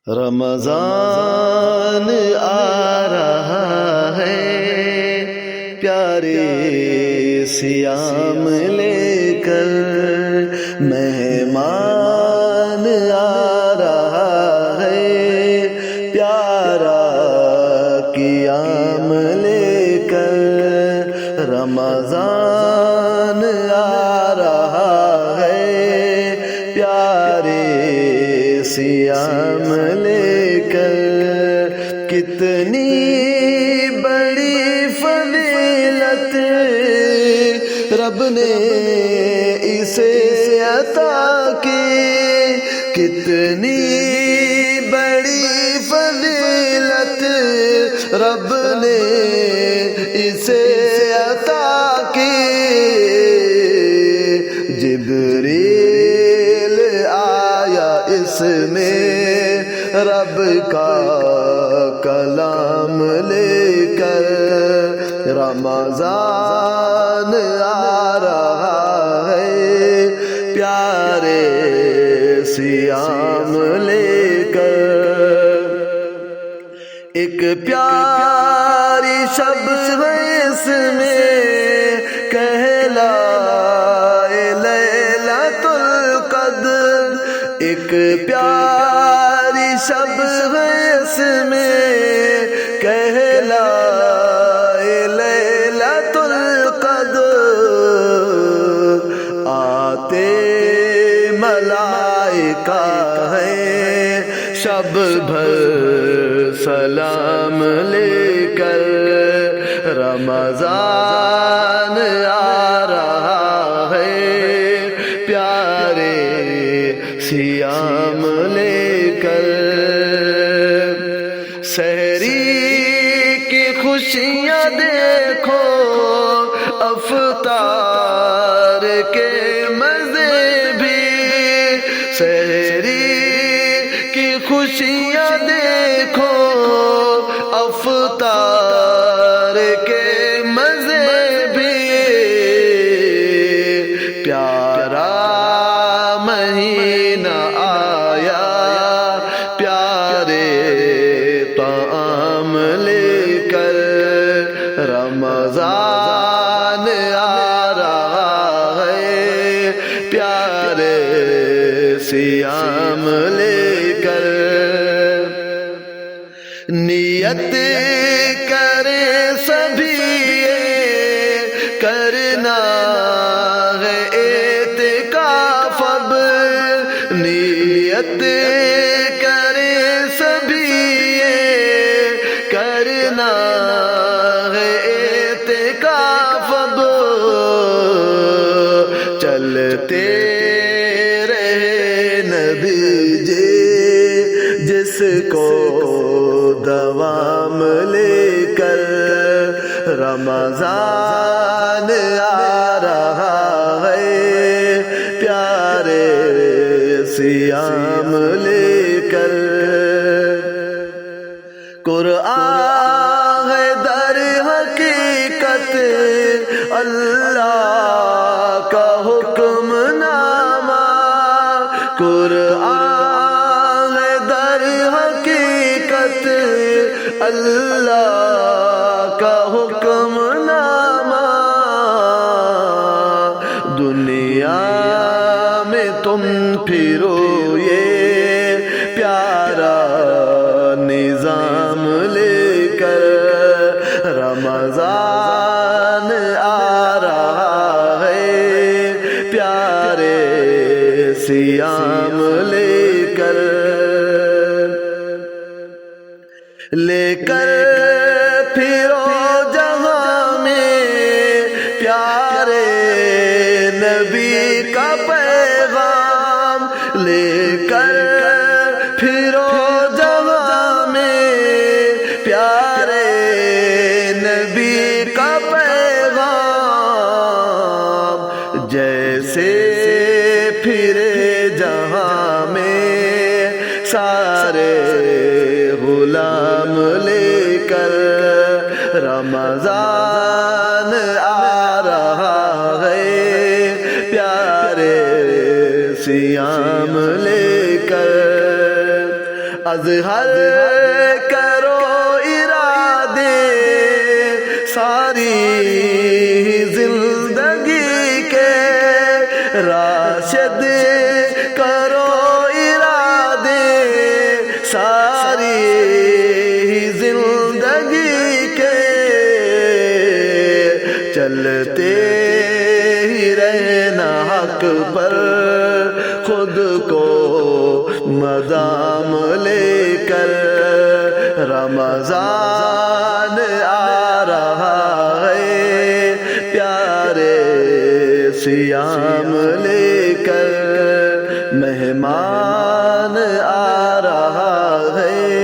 رمضان آ رہا ہے، پیارے سیام لے کر مہمان آ رہا ہے، پیارا قیام لے کر رمضان آ رہا ہے، پیارے سیام لے کر۔ کتنی بڑی فضیلت رب نے اسے عطا کی، کتنی بڑی فضیلت رب نے اسے عطا کی۔ جبریل آیا اس میں رب کا کلام لے کر، رمضان آ رہا ہے، پیارے سیام لے کر۔ ایک پیاری شب ہے اس میں کہلائے لیلۃ القدر، ایک پیاری شب ہے اس میں کہلائے لیلۃ القدر، آتے ملائکہ ہیں شب بھر سلام لے کر، رمضان آ رہا ہے، پیارے سیام لے کر۔ سحری کی خوشیاں دیکھو، افطار کے مزے بھی، سحری کی خوشیاں دیکھو، افطار کے مزے بھی، پیارا مہینہ آیا، پیارے طعام لے کر، رمضان آ رہا ہے، پیارے سیام لے کر۔ نیت کرے سبھی کرنا ہے اعتکاف اب، نیت کرے سبھی کرنا ہے اعتکاف اب، چلتے رہے نبی جی جس کو دوام لے کر، رمضان آ رہا ہے، پیارے سیام لے کر۔ قرآن ہے در حقیقت اللہ کا حکم نامہ، قرآن ہے در حقیقت اللہ کا حکم نامہ، دنیا میں تم پھرو یہ پیارا نظام لے کر، رمضان آ رہا ہے، پیارے سیام لے کر۔ لے کر پھرو جہاں میں پیارے نبی کا پیغام، لے کر پھرو جہاں میں پیارے نبی کا پیغام، جیسے پھرے جہاں میں سارے غلام لے کر، رمضان آ رہا ہے، پیارے سیام لے کر۔ اظہر کرو ارادے ساری زندگی کے، راشد کرو ارادے ساری زندگی کے، چلتے ہی رہنا حق پر خود کو مدام لے کر، رمضان آ رہا ہے پیارے سیام لے کر، مہمان آ رہا ہے